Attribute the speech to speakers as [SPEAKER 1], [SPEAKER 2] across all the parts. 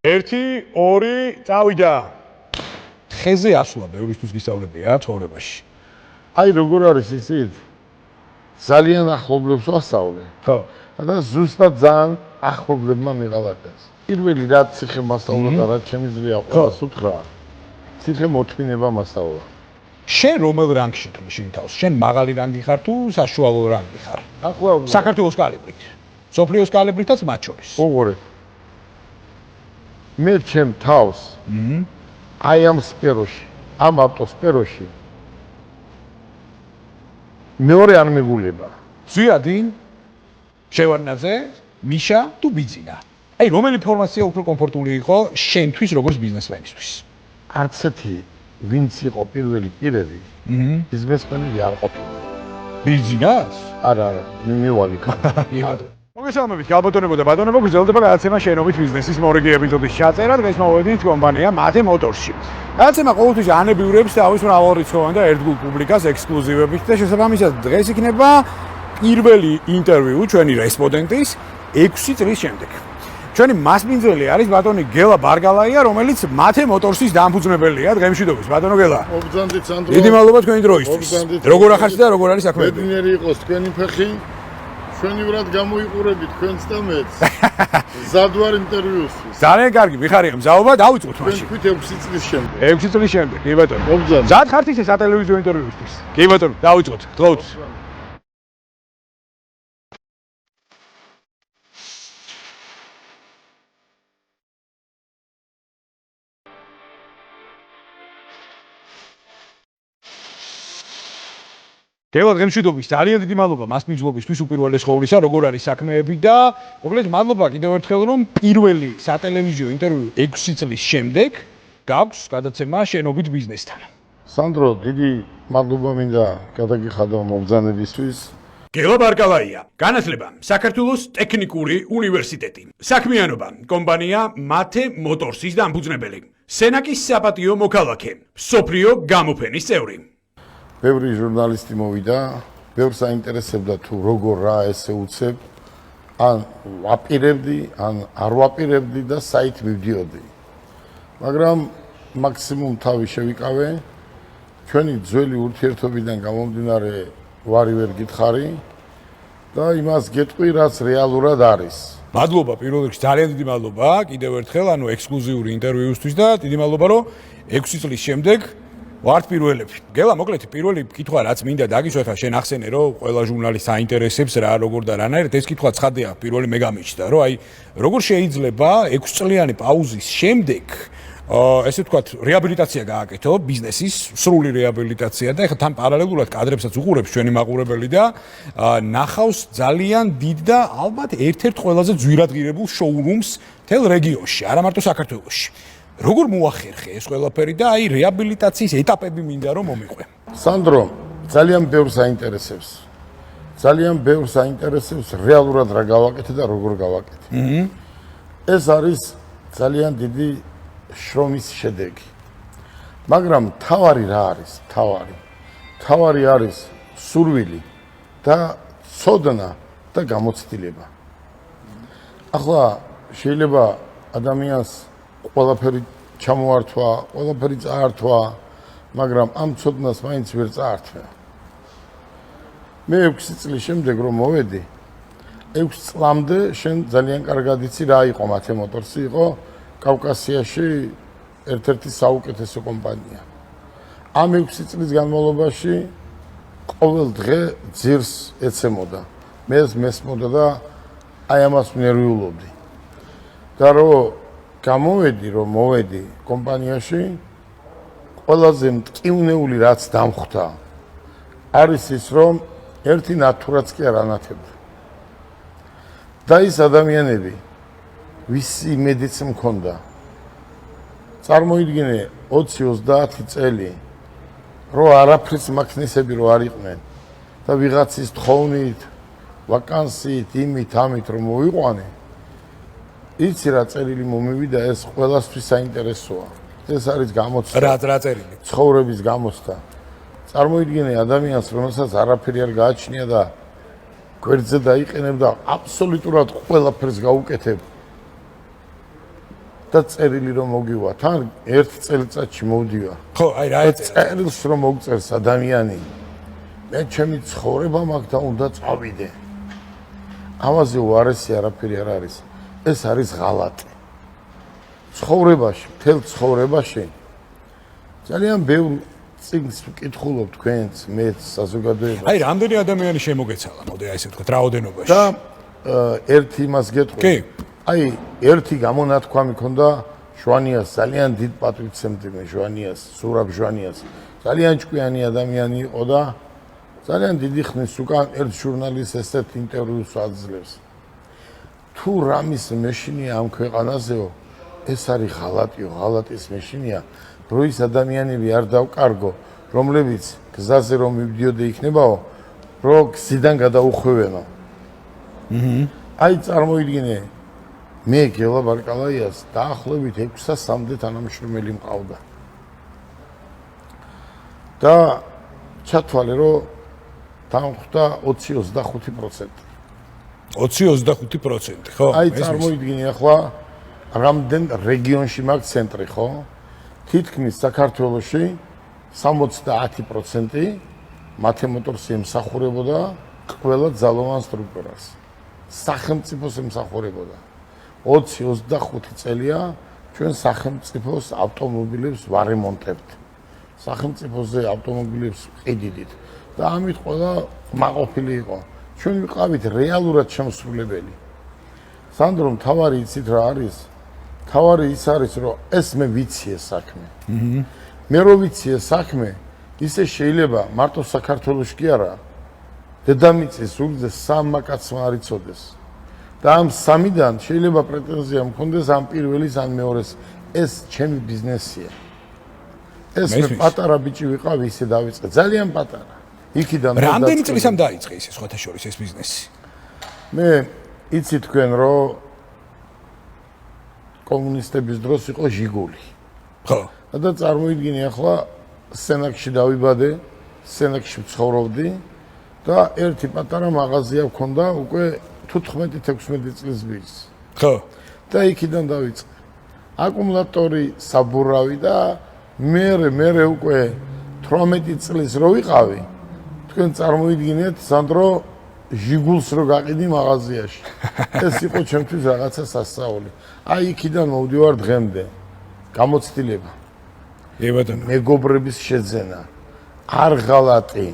[SPEAKER 1] 1 2 წავიდა. ხეზე ასვლა ბევრისთვის გისწავლებია ცხოვრებაში.
[SPEAKER 2] აი როგორ არის იცით? ძალიან ახლობლებს ვასწავლე.
[SPEAKER 1] ხო.
[SPEAKER 2] და ზუსტად ძალიან ახლობლებმა მიყავარდეს. პირველი რაც ციხე მასწავლა და რაც შემიძლია ყველას უთხრა. ციხე მოთმინება მასწავლა.
[SPEAKER 1] შენ რომელ რანგში თვლი თავს? შენ მაღალი რანგი ხარ თუ საშუალო რანგი ხარ?
[SPEAKER 2] ახლა
[SPEAKER 1] საქართველოს კალიბრით. სოფლიოს კალიბრითაც მათ შორის.
[SPEAKER 2] უღურე. მე ჩემ თავს აი ამ სფეროში, ამ ავტოსფეროში მეორე არ მეგულება.
[SPEAKER 1] ზვიადი, შევარნაძე, მიშა თუ ბიძინა. აი რომელი ინფორმაცია უფრო კომფორტული იყო შენთვის როგორც ბიზნესმენისთვის?
[SPEAKER 2] არც ერთი ვინც იყო პირველი პირები, ბიზნესმენი არ ყოფილა.
[SPEAKER 1] ბიძინას?
[SPEAKER 2] არა, მივალი.
[SPEAKER 1] მოგესალმებით, გალბატონებო და ბატონებო, გრძელდება გადაცემა შენობით ბიზნესის მორიგი ეპიზოდის ჩაწერა. დღეს მოვედით კომპანია მათე მოტორსში. გადაცემა ყოველთვის ანებიურებს თავის მრავალრიცხოვან და ერთგულ პუბლიკას ექსკლუზივებით და შესაბამისად დღეს იქნება პირველი ინტერვიუ ჩვენი რესპონდენტის 6 წლის შემდეგ. ჩვენი მასპინძელი არის ბატონი გელა ბარგალაია, რომელიც მათე მოტორსის დამფუძნებელია. დღემშვიდობის ბატონო გელა.
[SPEAKER 2] მოგზანდით სანდრო.
[SPEAKER 1] დიდი მადლობა თქვენი დროისთვის. როგორ ახართ და როგორ არის საქმეები?
[SPEAKER 2] ბედნიერი იყოს თქვენი ფეხი. ჩვენივრად გამოიყურებით თქვენც და მეც. ზადვარ ინტერვიუსთვის.
[SPEAKER 1] ძალიან კარგი, მიხარია, მზაობა, დავიწყოთ მაშინ.
[SPEAKER 2] თქვით 6 წლის შემდეგ.
[SPEAKER 1] 6 წლის შემდეგ, კი ბატონო.
[SPEAKER 2] მოგზანდით.
[SPEAKER 1] ზად ხართ ისე სატელევიზიო ინტერვიუსთვის? კი ბატონო, დავიწყოთ. გთხოვთ. გელა დღემშვიდობის ძალიან დიდი მადლობა მასპინძლობისთვის უპირველეს ყოვლისა, როგორ არის საქმეები და მოკლედ მადლობა კიდევ ერთხელ რომ პირველი სატელევიზიო ინტერვიუ 6 წლის შემდეგ გაქვს გადაცემა შენობით ბიზნესთან.
[SPEAKER 2] სანდრო, დიდი მადლობა მინდა გადაგიხადო მობრძანებისთვის.
[SPEAKER 1] გელა ბარგალაია, განათლება საქართველოს ტექნიკური უნივერსიტეტი. საქმიანობა კომპანია მათე მოტორსის დამფუძნებელი. სენაკის საპატიო მოქალაქე, მსოფლიო გამოფენის წევრი.
[SPEAKER 2] ბევრი ჟურნალისტი მოვიდა, ბევრს აინტერესებდა თუ როგორ რა ესე უცებ, ან ვაპირებდი, ან არ ვაპირებდი და საით მივდიოდი. მაგრამ მაქსიმუმ თავი შევიკავე, ჩვენი ძველი ურთიერთობიდან გამომდინარე ვარი ვერ გითხარი და იმას გეტყვი, რაც რეალურად არის.
[SPEAKER 1] მადლობა პირველ რიგში, ძალიან დიდი მადლობა კიდევ ერთხელ, ანუ ექსკლუზიური ინტერვიუსთვის და დიდი მადლობა რომ 6 წლის შემდეგ ვართ პირველები. გელა, მოკლედ პირველი კითხვა რაც მინდა დაგისვათ, შენ ახსენე რომ ყველა ჟურნალისტს აინტერესებს რა როგორ და რანაირად, ეს კითხვა ცხადია, პირველი მე გამიჩნდა, რომ აი როგორ შეიძლება 6 წლიანი პაუზის შემდეგ ესე ვთქვათ, რეაბილიტაცია გააკეთო, ბიზნესის სრული რეაბილიტაცია და ეხლა თან პარალელურად კადრებსაც უყურებს ჩვენი მაყურებელი და ნახავს ძალიან დიდ და ალბათ ერთ-ერთ ყველაზე ძვირადღირებულ შოურუმს თელ რეგიონში, არა მარტო საქართველოში. როგორ მოახერხე ეს ყველაფერი და აი რეაბილიტაციის ეტაპები მინდა რომ მომიყვე.
[SPEAKER 2] სანდრო, ძალიან ბევრს აინტერესებს. ძალიან ბევრს აინტერესებს რეალურად რა გავაკეთე და როგორ გავაკეთე. ეს არის ძალიან დიდი შრომის შედეგი. მაგრამ თავარი რა არის? თავარი არის სურვილი და ცოდნა და გამოცდილება. ახლა შეიძლება ადამიანს ყველაფერი ჩამოართვა, ყველაფერი წაართვა, მაგრამ ამ ცოდნას მაინც ვერ წაართვა. მე 6 წლის შემდეგ რომ მოვედი, 6 წლამდე შენ ძალიან კარგად იცი რა იყო მათე მოტორსი, იყო კავკასიაში ერთ-ერთი საუკეთესო კომპანია. ამ 6 წლის განმავლობაში ყოველ დღე ძირს ეცემოდა. მე მესმოდა და აი ამას ვნერვიულობდი. და რომ მოვედი კომპანიაში, ყველაზე მტკივნეული რაც დამხვდა არის ის, რომ ერთი ნათურაც კი არ ანათებდა. და ის ადამიანები, ვისი იმედიც მქონდა, წარმოიდგინე 20-30 წელი, რომ არაფრის მაქნისები რო არ იყვნენ და ვიღაცის თხოვნით, ვაკანსიით, იმით, ამით რომ მოვიყვანე, იცი რა წერილი მომივიდა, ეს ყველასთვის საინტერესოა. ეს არის გამოცდა.
[SPEAKER 1] რა წერილი?
[SPEAKER 2] ცხოვრების გამოცდა. წარმოიდგინე ადამიანს, რომელსაც არაფერი არ გააჩნია და გვერდზე დაიყენებ და აბსოლუტურად ყველაფერს გაუკეთებ. და წერილი რომ მოგივა, თან ერთ წელიწადში მოვდივარ.
[SPEAKER 1] ხო, აი რა ეწერა.
[SPEAKER 2] წერილს რომ მოგწერს ადამიანი, მე ჩემი ცხოვრება მაქვს და უნდა წავიდე. ამაზე უარესი არაფერი არ არის. ეს არის ღალატი. ცხოვრებაში, მთელ ცხოვრებაში ძალიან ბევრ წიგნს ვკითხულობ თქვენს, მეც საზოგადოებას.
[SPEAKER 1] აი რამდენი ადამიანი შემოგეცალა, მოდი აი ესე ვთქვათ, რაოდენობაში.
[SPEAKER 2] და ერთი იმას გეტყვი.
[SPEAKER 1] კი.
[SPEAKER 2] აი, ერთი გამონათქვამი ქონდა ჟვანიას, ძალიან დიდ პატრიცემდი მე ჟვანიას, სურაბ ჟვანიას. ძალიან ჭკვიანი ადამიანი იყო და ძალიან დიდი ხნის უკან ერთ ჟურნალისტს ესეთ ინტერვიუს აძლევს. თუ რამის მეშინია ამ ქვეყანაზეო, ეს არის ღალატიო, ღალატის მეშინია, როის ადამიანები არ დავკარგო, რომლებიც გზაზე რომ მივდიოდე იქნებაო, რომ გზიდან გადაუხვევენო. აი წარმოიდგინე, მე გელა ბარკალაიას დაახლოებით 600-მდე თანამშრომელი მყავდა. და ჩათვალე, რომ დამხვდა 20-25%.
[SPEAKER 1] 20-25%, ხო?
[SPEAKER 2] აი წარმოიდგინე ახლა რამდენ რეგიონში მაქვს ცენტრი, ხო? თითქმის საქართველოში 70% მათემატორს ემსახურებოდა ყველა ძალოვან სტრუქტურას. სახელმწიფოს ემსახურებოდა. 20-25 წელია ჩვენ სახელმწიფოს ავტომობილებს ვარემონტებთ. სახელმწიფოზე ავტომობილებს ყიდიდით და ამით ყველა მაყოფილი იყო. ჩვენ ვიყავით რეალურად შემსრულებელი. სანდრო, მთავარი იცით რა არის? მთავარი ის არის, რომ ეს მე ვიციე საქმე. მე რო ვიციე საქმე, ისე შეიძლება მარტო საქართველოში კი არა, დედამიწის ზურგზე სამმა კაცმა არ იცოდეს. და ამ სამიდან შეიძლება პრეტენზია მქონდეს ამ პირველის ან მეორეს, ეს ჩემი ბიზნესია. ეს მე პატარა ბიჭი ვიყავ, ისე დავიწყე, ძალიან პატარა. იქიდან
[SPEAKER 1] რამდენი წლის ამ დაიწყე ისე სხვათა შორის ეს ბიზნესი?
[SPEAKER 2] მე იცი თქვენ რომ კომუნისტების დროს იყო ჟიგული.
[SPEAKER 1] ხო.
[SPEAKER 2] და წარმოიდგინე ახლა სენაკში დავიბადე, სენაკში ვცხოვრობდი და ერთი პატარა მაღაზია მქონდა უკვე 15-16 წლის ბიჭს.
[SPEAKER 1] ხო.
[SPEAKER 2] და იქიდან დავიწყე. აკუმულატორი, საბურავი და მე უკვე 18 წლის რო ვიყავი, თქვენ წარმოიდგინეთ, სანდრო ჟიგულს რო გაყიდი მაღაზიაში. ეს იყო ჩემთვის რაღაცა სასწაული. აი იქიდან მოვდივარ დღემდე. გამოცდილება.
[SPEAKER 1] ებატონო.
[SPEAKER 2] მეგობრების შეძენა. არ ღალატი.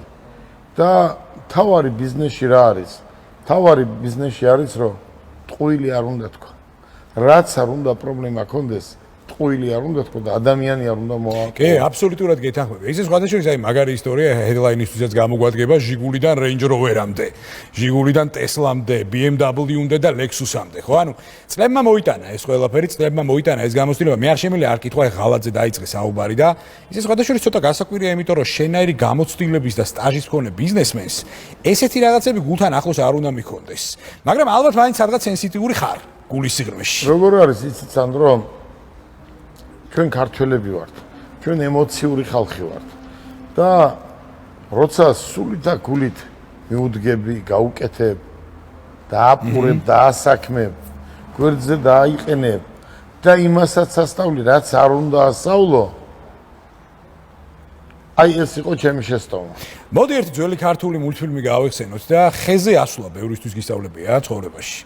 [SPEAKER 2] და თავარი ბიზნესში რა არის? თავარი ბიზნესში არის, რომ ტყუილი არ უნდა თქვა. რაც არ უნდა პრობლემა ქონდეს, ტყუილი არ უნდა თქვა და ადამიანი არ უნდა მოაყო.
[SPEAKER 1] კი, აბსოლუტურად გეთანხმები. ისე სხვათა შორის აი მაგარი ისტორია ჰედლაინისთვისაც გამოგვადგება ჟიგულიდან Range Rover-ამდე, ჟიგულიდან Tesla-მდე, BMW-მდე და Lexus-ამდე, ხო? ანუ წლებმა მოიტანა ეს ყველაფერი, წლებმა მოიტანა ეს გამოცდილება. მე არ შემიძლია არ კითხვა ღალატზე დაიწყე საუბარი და ისე სხვათა შორის ცოტა გასაკვირია, იმიტომ რომ შენაირი გამოცდილების და სტაჟის მქონე ბიზნესმენს ესეთი რაღაცები გულთან ახლოს არ უნდა მიქონდეს. მაგრამ ალბათ მაინც რაღაც სენსიტიური ხარ გულის სიღრმეში.
[SPEAKER 2] როგორ არის იცით სანდრო? ჩვენ ქართველები ვართ, ჩვენ ემოციური ხალხი ვართ და როცა სულით და გულით მიუდგები, გაუკეთებ, დააპურებ, დაასაქმებ, გვერდზე დააიყენებ და იმასაც სასწავლი, რაც არ უნდა ასწავლო, აი ეს იყო ჩემი შესწავლა.
[SPEAKER 1] მოდი ერთი ძველი ქართული მულტფილმი გავეხსენოთ და ხეზე ასვლა ბევრისთვის გისწავლებია ცხოვრებაში.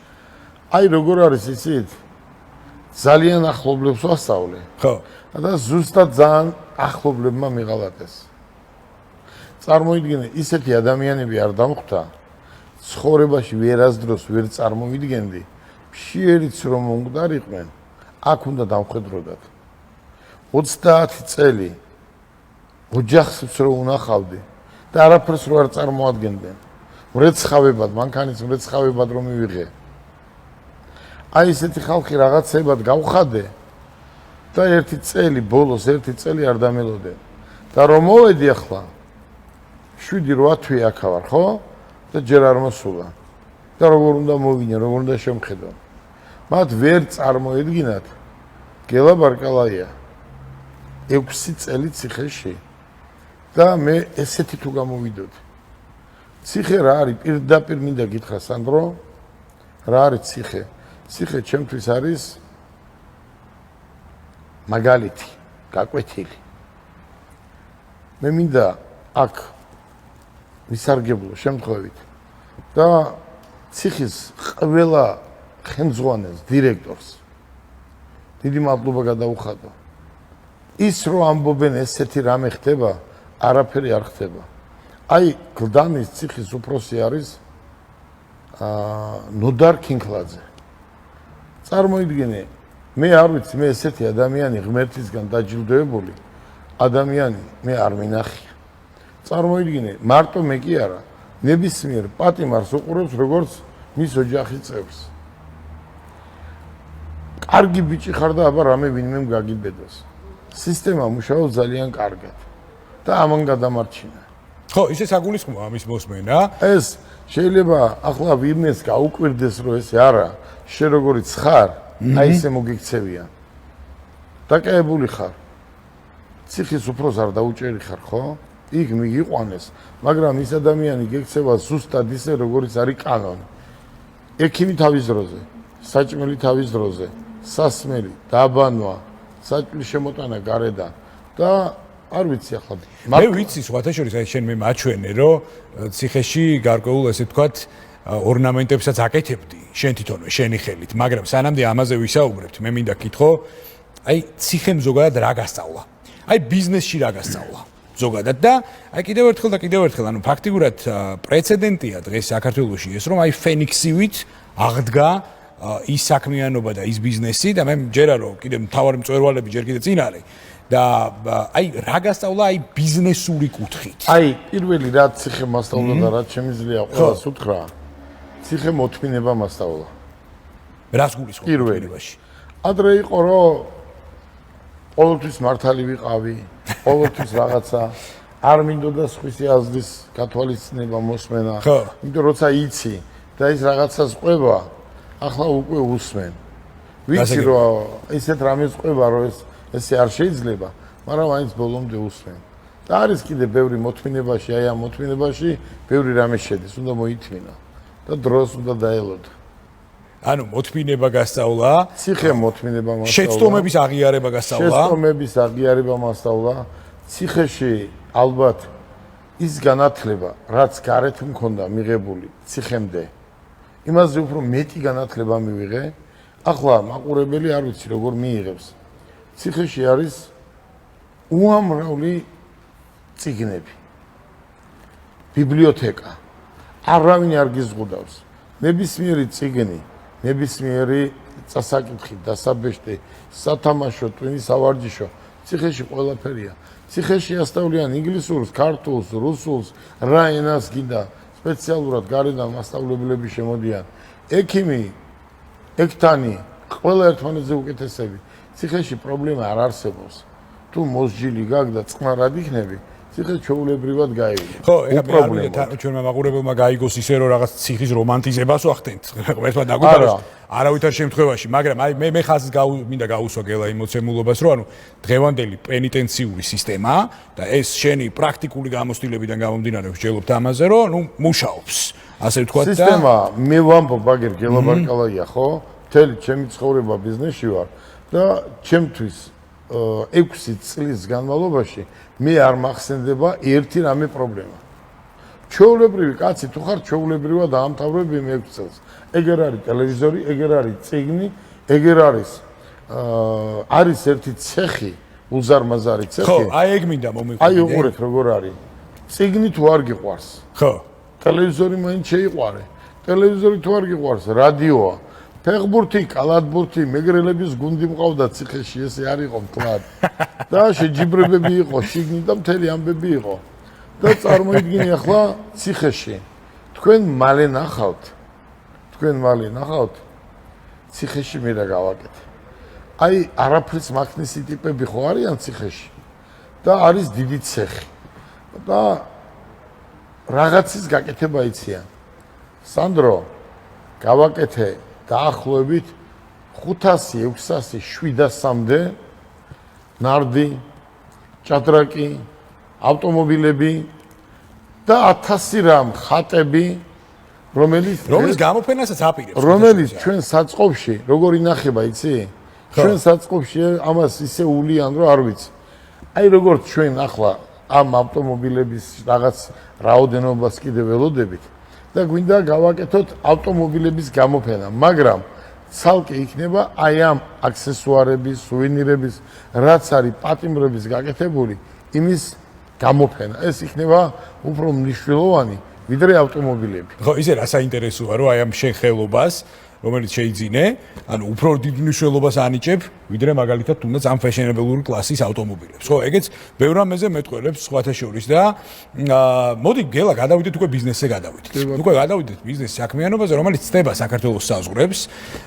[SPEAKER 2] აი როგორ არის იცით? ძალიან ახლობლებს ვასწავლე.
[SPEAKER 1] ხო.
[SPEAKER 2] და ზუსტად ძალიან ახლობლებმა მიღალატეს. წარმოიდგინე, ისეთი ადამიანები არ დამხვდა, ცხოვრებაში ვერასდროს ვერ წარმოვიდგენდი, მშიერიც რომ მომკვდარიყვნენ, აქ უნდა დამხვედროდათ. 30 წელი ოჯახს რო უნახავდი და არაფერს რო არ წარმოადგენდნენ. მრეცხავებად, მანქანის მრეცხავებად რომ მივიღე. აი ესეთი ხალხი რაღაცებად გავხადე და ერთი წელი ბოლოს ერთი წელი არ დამელოდე. და რომ მოვედი ახლა 7-8 თვე აქ ვარ, ხო? და ჯერ არ მოსულა. და როგორ უნდა მოვინე, როგორ უნდა შემხედო. მათ ვერ წარმოედგინათ გელა ბარკალაია 6 წელი ციხეში და მე ესეთი თუ გამოვიდოდი. ციხე რა არის? პირდაპირ მინდა გითხრა სანდრო, რა არის ციხე? ციხე ჩემთვის არის მაგალითი გაკვეთილი მე მინდა აქ ვისარგებლო შემთხვევით და ციხის ყველა ხელმძღვანელს დირექტორს დიდი მადლობა გადაუხადო ის რო ამბობენ ესეთი რამე ხდება არაფერი არ ხდება აი გლდანის ციხის უფროსი არის ნოდარ ქინქლაძე წარმოიდგინე მე არ ვიცი მე ესეთი ადამიანი ღმერთისგან დაჯილდოებული ადამიანი მე არ მინახია წარმოიდგინე მარტო მე კი არა ნებისმიერ პატიმარს უყურებს როგორც მის ოჯახის წევრს კარგი ბიჭი ხარ და აბა რამე ვინმე გაგიბედოს სისტემა მუშაობს ძალიან კარგად და ამან გადამარჩინა
[SPEAKER 1] ხო ისე საგულისხმოა ამის მოსმენა
[SPEAKER 2] ეს შეიძლება ახლა ვინმეს გაუკვირდეს რომ ესე არა შე როგორიც ხარ აი ესე მოგიქცევიან დაკავებული ხარ ციხის უფროს არ დაუჭერი ხარ ხო იქ მიგიყვანეს მაგრამ ის ადამიანი გექცევა ზუსტად ისე როგორიც არის კანონი ექიმი თავის დროზე საჭმელი თავის დროზე სასმელი დაბანვა საჭმლის შემოტანა გარედან და არ ვიცი ახლა
[SPEAKER 1] მე ვიცი სხვათა შორის აი შენ მე მაჩვენე რომ ციხეში გარკვეულ ესე ვთქვათ ორნამენტებსაც აკეთებდი შენ თვითონვე შენი ხელით მაგრამ სანამდე ამაზე ვისაუბრებთ მე მინდა გითხო აი ციხემ ზოგადად რა გასწავლა აი ბიზნესში რა გასწავლა ზოგადად და აი კიდევ ერთხელ ანუ ფაქტიურად პრეცედენტია დღეს საქართველოში ეს რომ აი ფენიქსივით აღდგა ის საქმიანობა და ის ბიზნესი და მე მჯერა რომ კიდევ მთავარი მწვერვალები ჯერ კიდევ წინ არის და აი რა გასწავლა აი ბიზნესური კუთხით
[SPEAKER 2] აი პირველი რაც ციხე მასწავლა და რაც შემიძლია ყველას უთხრა ციხე მოთმინება მასწავლა
[SPEAKER 1] რას გულისხმობ მოთმინებაში
[SPEAKER 2] ადრე იყო რომ ყოველთვის მართალი ვიყავი ყოველთვის რაღაცა არ მინდოდა სხვისი აზრის გათვალისწინება მოსმენა იმიტომ როცა იცი და ის რაღაცას ყვება ახლა უკვე უსმენ ვიცი რომ ისეთ რამეს ყვება რომ ესე არ შეიძლება მაგრამ აიც ბოლომდე უსმენ და არის კიდე ბევრი მოთმინებაში აი ამ მოთმინებაში ბევრი რამე შედის უნდა მოითმინა და დროს უნდა დაელოდო
[SPEAKER 1] ანუ მოთმინება გასწავლა
[SPEAKER 2] ციხე მოთმინება მასწავლა
[SPEAKER 1] შეცდომების აღიარება გასწავლა
[SPEAKER 2] შეცდომების აღიარება მასწავლა ციხეში ალბათ ის განათლება რაც გარეთ მქონდა მიღებული ციხემდე იმაზე უფრო მეტი განათლება მივიღე ახლა მაყურებელი არ ვიცი როგორ მიიღებს ციხეში არის უამრავი წიგნები ბიბლიოთეკა არავინ არ გიზღუდავს ნებისმიერი წიგნი ნებისმიერი წასაკითხი დასაბეჭდი სათამაშო ტვინის სავარჯიშო ციხეში ყველაფერია ციხეში ასწავლიან ინგლისურს ქართულს რუსულს რა ენას გინდა სპეციალურად გარედან მასწავლებლები შემოდიან ექიმი ექთანი ყველა ერთმანეთზე უკეთესები ციხეში პრობლემა არ არსებობს თუ მოსჯილი გაქვს და წყნარად იქნები ციხე ჩვეულებრივად გაივიდა
[SPEAKER 1] ხო ეხლა ჩვენმა მაყურებელმა გაიგოს ისე რომ რაღაც ციხის რომანტიზებას ვახდენთ ერთმა დაგვიტანოს არავითარ შემთხვევაში მაგრამ აი მე ხაზს მინდა გაუსვა გელა იმ მოცემულობას რომ ანუ დღევანდელი პენიტენციური სისტემა და ეს შენი პრაქტიკული გამოცდილებიდან გამომდინარე ვსჯელობთ ამაზე რომ ნუ მუშაობს ასე ვთქვათ და
[SPEAKER 2] სისტემა მე ვამბობ ბაგერ გელაბარკალაია ხო მთელი ჩემი ცხოვრება ბიზნესში ვარ და ჩემთვის 6 წლის განმავლობაში მე არ მახსენდება ერთი რამე პრობლემა. ჩვეულებრივი კაცი თუ ხარ ჩვეულებრივად დაამთავრები მე 6 წელს. ეგერ არის ტელევიზორი, ეგერ არის წიგნი, ეგერ არის ერთი ცეხი, უზარმაზარი ცეხი.
[SPEAKER 1] ხო, აი ეგ მინდა მომიყვანო.
[SPEAKER 2] აი უყურეთ როგორ არის. წიგნი თუ არ გიყვარს.
[SPEAKER 1] ხო.
[SPEAKER 2] ტელევიზორი მაინც შეიყვარე. ტელევიზორი თუ არ გიყვარს, რადიოა. ფეხბურთი, კალათბურთი, მეგრელების გუნდი მყავდა ციხეში, ესე არ იყო მთლად. და შეჯიბრებები იყო, შიგნით და მთელი ამბები იყო. და წარმოიდგინე ახლა ციხეში. თქვენ მალე ნახავთ. ციხეში მე რა გავაკეთე. აი, არაფრის მაქნისი ტიპები ხო არიან ციხეში? და არის დიდი ცეხი. და რაღაცის გაკეთება იციან. სანდრო, გავაკეთე დაახლოებით 500, 600, 700-მდე ნარდი, ჭადრაკი, ავტომობილები და 1000 რამ ხატები, რომელიც
[SPEAKER 1] გამოფენასაც აპირებს.
[SPEAKER 2] რომელიც ჩვენ საწყობში როგორ ინახება, იცი? ჩვენ საწყობში ამას ისე ულიან რომ არ ვიცი. აი როგორც ჩვენ ახლა ამ ავტომობილების რაღაც რაოდენობას კიდე ველოდებით და გვინდა გავაკეთოთ ავტომობილების გამოფენა, მაგრამ ცალკე იქნება აი ამ აქსესუარების, სუვენირების, რაც არის პატიმრების გაკეთებული, იმის გამოფენა. ეს იქნება უფრო მნიშვნელოვანი ვიდრე ავტომობილები.
[SPEAKER 1] ხო, ისე რა საინტერესოა, რომ აი ამ შეხელობას რომელიც შეიძინე, ანუ უფრო დიდ მნიშვნელობას ანიჭებ, ვიდრე მაგალითად თუნდაც ამ ფეშენებელური კლასის ავტომობილებს. ხო, ეგეც ბევრ რამეზე მეტყველებს სხვათა შორის და მოდი გელა გადავიდეთ უკვე ბიზნესზე გადავიდეთ. უკვე გადავიდეთ ბიზნეს საქმიანობაზე, რომელიც ცდება საქართველოს საზღვრებს,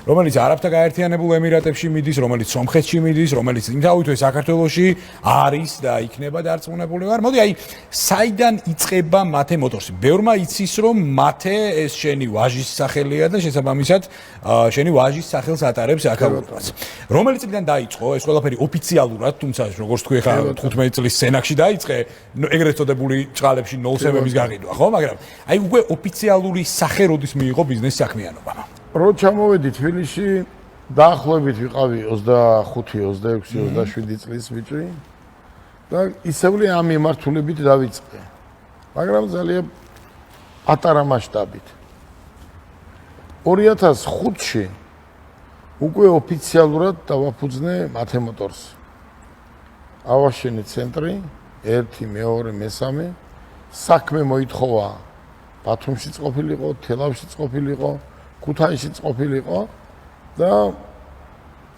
[SPEAKER 1] რომელიც არაბთა გაერთიანებულ ემირატებში მიდის, რომელიც სომხეთში მიდის, რომელიც იმთავითვე საქართველოში არის და იქნება დარწმუნებული ვარ. მოდი აი საიდან იწყება მათე მოტორსი? ბევრმა იცის რომ მათე ეს შენი ვაჟის სახელია და შესაბამისად შენი ვაჟის სახელს ატარებს აქაურობას. რომელი წლიდან დაიწყო ეს ყველაფერი ოფიციალურად, თუმცა როგორც თქვი ხა 15 წლის სენაკში დაიწყე, ეგრეთ წოდებული ჭყალებში 07-ის გაყიდვა, ხო? მაგრამ აი უკვე ოფიციალური სახე როდის მიიღო ბიზნეს საქმიანობა?
[SPEAKER 2] რო ჩამოვედი თბილისში, დაახლოებით ვიყავი 25, 26, 27 წლის ბიჭი და ისევ ამ მიმართულებით დავიწყე. მაგრამ ძალიან პატარა მასშტაბით. 2005-ში უკვე ოფიციალურად დავაფუძნე მათე მოტორს. ავაშენე ცენტრი 1, 2, 3, საქმე მოითხოვა ბათუმშიც ყოფილიყო, თელავშიც ყოფილიყო, ქუთაისშიც ყოფილიყო და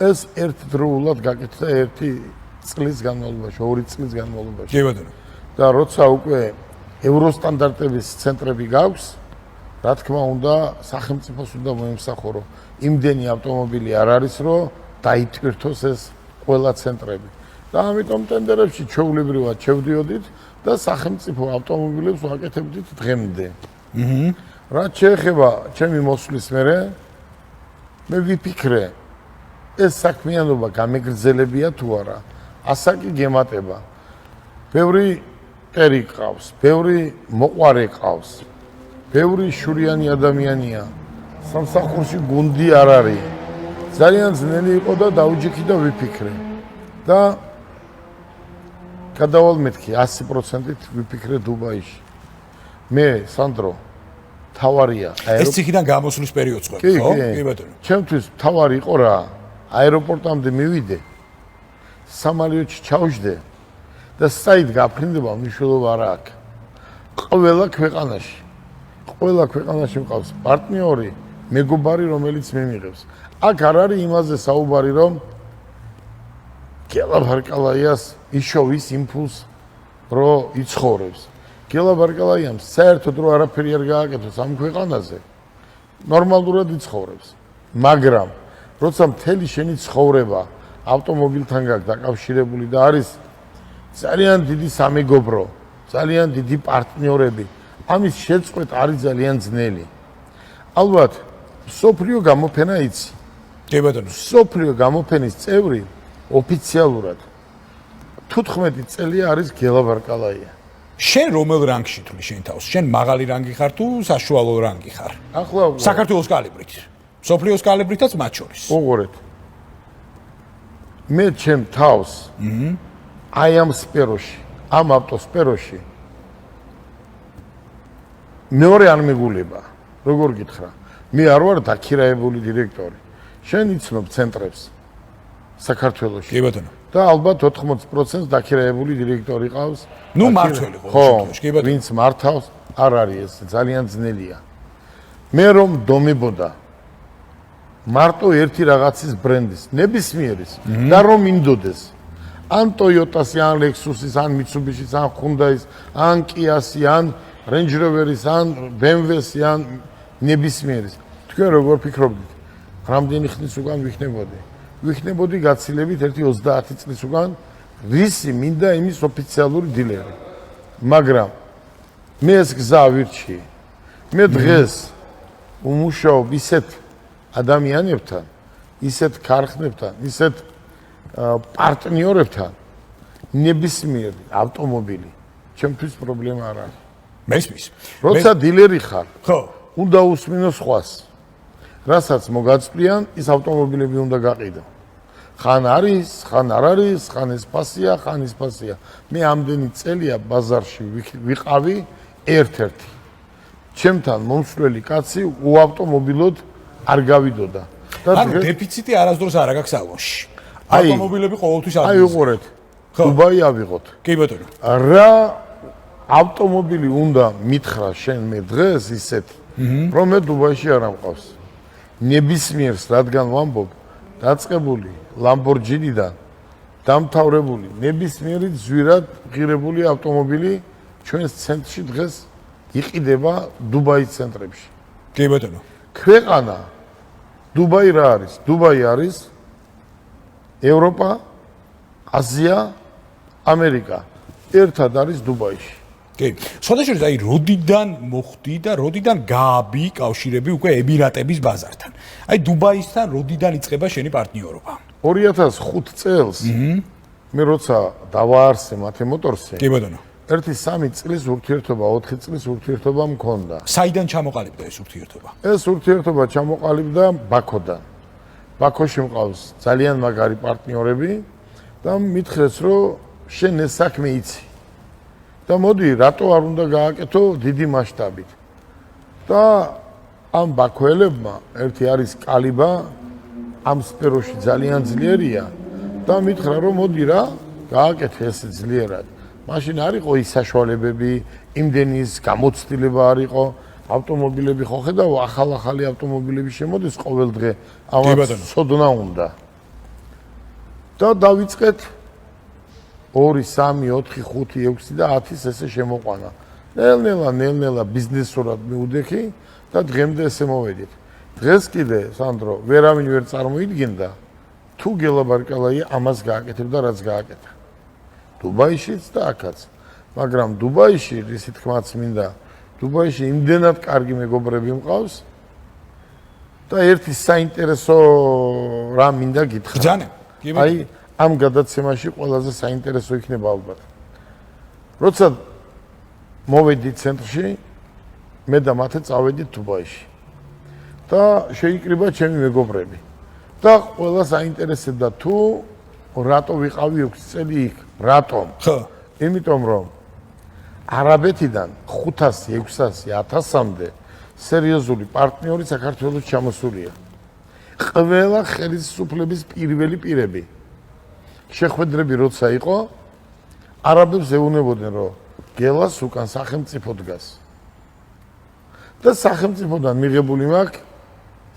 [SPEAKER 2] ეს ერთდროულად გაკეთდა 1 წლის განმავლობაში, 2 წლის განმავლობაში.
[SPEAKER 1] კი ბატონო.
[SPEAKER 2] და როცა უკვე ევროსტანდარტების ცენტრები გაქვს, რა თქმა უნდა, სახელმწიფოს უნდა მოემსახურო. იმდენი ავტომობილი არ არის, რომ დაითვირთოს ეს ყველა ცენტრები. და ამიტომ ტენდერებში ჩვეულებრივად შევდიოდით და სახელმწიფო ავტომობილებს ვაკეთებდით დღემდე. რაც შეეხება ჩემი მოსვლის მერე, მე ვიფიქრე, ეს საქმიანობა გამეგრძელებია თუ არა. ასაკი გემატება. ბევრი პერი ყავს, ბევრი მოყვარე ყავს. ბევრი შურიანი ადამიანია. სამსახურში გუნდი არ არის. ძალიან ძნელი იყო და დაუჯიქი და ვიფიქრე. და გადავალ მეთქი 100%-ით ვიფიქრე დუბაიში. მე სანდრო თავარია.
[SPEAKER 1] ეს ციხიდან გამოსვლის პერიოდს ყვები, ხო? კი ბატონო.
[SPEAKER 2] ჩემთვის თავარი იყო რა. აეროპორტამდე მივიდე. სამალიოტში ჩავждე და საით გაფრინდება მნიშვნელობა არ აქვს. ყველა ქვეყანაში ყველა ქვეყანაში მყავს პარტნიორი, მეგობარი, რომელიც მემიღებს. აქ არ არის იმაზე საუბარი, რომ გელა ბარკალაიას იშოვის იმპულს, რომ იცხოვრებს. გელა ბარკალაიამ საერთოდ რო არაფერი არ გააკეთოს ამ ქვეყანაზე, ნორმალურად იცხოვრებს. მაგრამ როცა მთელი შენი ცხოვრება ავტომობილთან გაქვს დაკავშირებული და არის ძალიან დიდი სამეგობრო, ძალიან დიდი პარტნიორები, ამის შეწყვეტა არის ძალიან ძნელი. ალბათ, სოფლიო გამოფენა იცი.
[SPEAKER 1] კი ბატონო.
[SPEAKER 2] სოფლიო გამოფენის წევრი ოფიციალურად 15 წელია არის გელა ბარკალაია.
[SPEAKER 1] შენ რომელ რანგში თვლი შენ თავს? შენ მაღალი რანგი ხარ თუ საშუალო რანგი ხარ?
[SPEAKER 2] ახლა
[SPEAKER 1] საქართველოს კალიბრით. სოფლიოს კალიბრითაც მათ შორის.
[SPEAKER 2] უღურეთ. მე ჩემ თავს აი ამ სფეროში, ამ ავტოსფეროში მეორე არ მეგულება. როგორ გითხრა? მე არ ვარ დაქირაებული დირექტორი. შენ იცნობ ცენტრებს საქართველოში.
[SPEAKER 1] კი ბატონო.
[SPEAKER 2] და ალბათ 80% დაქირაებული დირექტორი ყავს.
[SPEAKER 1] ნუ მართველი
[SPEAKER 2] ხო,
[SPEAKER 1] შემთხვევაში, კი ბატონო.
[SPEAKER 2] ვინც მართავს, არ არის ეს, ძალიან ძნელია. მე რომ დომებოდა მარტო ერთი რაღაცის ბრენდის, ნებისმიერის და რომ მინდოდეს. ან Toyota-ს, ან Lexus-ის, ან Mitsubishi-ს, ან Hyundai-ს, ან Kia-ს, ან Range Rover-ის, ან BMW-ს, ან ნებისმიერის. თქვენ როგორ ფიქრობდით? რამდენი ხნის უკან ვიქნებოდი გაცილებით 1-30 წლის უკან, რისი მინდა იმის ოფიციალური დილერი. მაგრამ მე ეს გზა ვირჩიე. მე დღეს უმუშაობ ისეთ ადამიანებთან, ისეთ ქარხნებთან, ისეთ პარტნიორებთან, ნებისმიერი ავტომობილი ჩემთვის პრობლემა არ არის.
[SPEAKER 1] მესმის.
[SPEAKER 2] როცა დილერი ხარ,
[SPEAKER 1] ხო.
[SPEAKER 2] უნდა უსმინო სხვას. რასაც მოგაწვიან, ის ავტომობილები უნდა გაყიდო. ხან არის, ხან არ არის, ხან ეს ფასია, ხან ის ფასია. მე ამდენი წელია ბაზარში ვიყავი ერთ-ერთი. ჩემთან მომსვლელი კაცი უავტომობილოდ არ გავიდოდა.
[SPEAKER 1] ანუ დეფიციტი არასდროს არ აქვს სალონში. ავტომობილები ყოველთვის არის.
[SPEAKER 2] აი უყურეთ. დუბაი ავიღოთ.
[SPEAKER 1] კი ბატონო.
[SPEAKER 2] რა ავტომობილი უნდა მითხრა შენ მე დღეს ისეთ, რომ მე დუბაიში არ ამყავს. ნებისმიერს რადგან ვამბობ, დაწყებული ლამბორჯინიდან დამთავრებული ნებისმიერი ძვირად ღირებული ავტომობილი ჩვენს ცენტრში დღეს იყიდება დუბაის ცენტრებში.
[SPEAKER 1] კი ბატონო.
[SPEAKER 2] ქვეყანა დუბაი რა არის? დუბაი არის ევროპა, აზია, ამერიკა. ერთად არის დუბაიში.
[SPEAKER 1] კი. სხვადასხვა აი როდიდან მოხდი და როდიდან გააბი კავშირები უკვე ემირატების ბაზართან. აი დუბაისთან როდიდან იწყება შენი პარტნიორობა?
[SPEAKER 2] 2005 წელს მე როცა დავაარსე მათე მოტორსე.
[SPEAKER 1] კი ბატონო.
[SPEAKER 2] 1-3 წლის ურთიერთობა, 4 წლის ურთიერთობა მქონდა.
[SPEAKER 1] საიდან ჩამოყალიბდა ეს ურთიერთობა?
[SPEAKER 2] ეს ურთიერთობა ჩამოყალიბდა ბაქოდან. ბაქოში მყავს ძალიან მაგარი პარტნიორები და მითხრეს რომ შენ ეს საქმე იცი. და მოდი, რატო არ უნდა გააკეთო დიდი მასშტაბით. და ამ ბაქოელებმა ერთი არის კალიბა, ამ სფეროში ძალიან ძლიერია და მითხრა რომ მოდი რა, გააკეთე ეს ძლიერად. მაშინ არ იყო ის საშუალებები, იმდენის გამოცდილება არ იყო, ავტომობილები ხო ხედავ, ახალ-ახალი ავტომობილები შემოდის ყოველ დღე, ამას სოდნა უნდა. და დავიწყეთ 2, 3, 4, 5, 6 და 10-ის ესე შემოყვანა. ნელ-ნელა ბიზნესურად მივდექი და დღემდე ესე მოვედით. დღეს კიდე, სანდრო, ვერავინ ვერ წარმოიდგენდა, თუ გელაბარკალაია ამას გააკეთებდა, რაც გააკეთა. დუბაიშიც და აქაც. მაგრამ დუბაიში, რისი თქმაც მინდა, დუბაიში იმდენად კარგი მეგობრები მყავს და ერთი საინტერესო რამ მინდა გითხრა.
[SPEAKER 1] ბრძანე.
[SPEAKER 2] აი, ამ გადაცემაში ყველაზე საინტერესო იქნება ალბათ. როცა მოვედი ცენტრში, მე და მათე წავედით დუბაიში. და შეიკრიბა ჩემი მეგობრები. და ყველა საინტერესებდა თუ რატო ვიყავი 6 წელი იქ? რატომ?
[SPEAKER 1] ხო.
[SPEAKER 2] იმიტომ რომ არაბეთიდან 500, 600, 1000-მდე სერიოზული პარტნიორი საქართველოს ჩამოსულია. ყველა ხელისუფლების პირველი პირები. შეხვედრები როცა იყო, არაბებს ეუბნებოდნენ, რომ გელას უკან სახელმწიფო დგას. და სახელმწიფოდან მიღებული მაქვს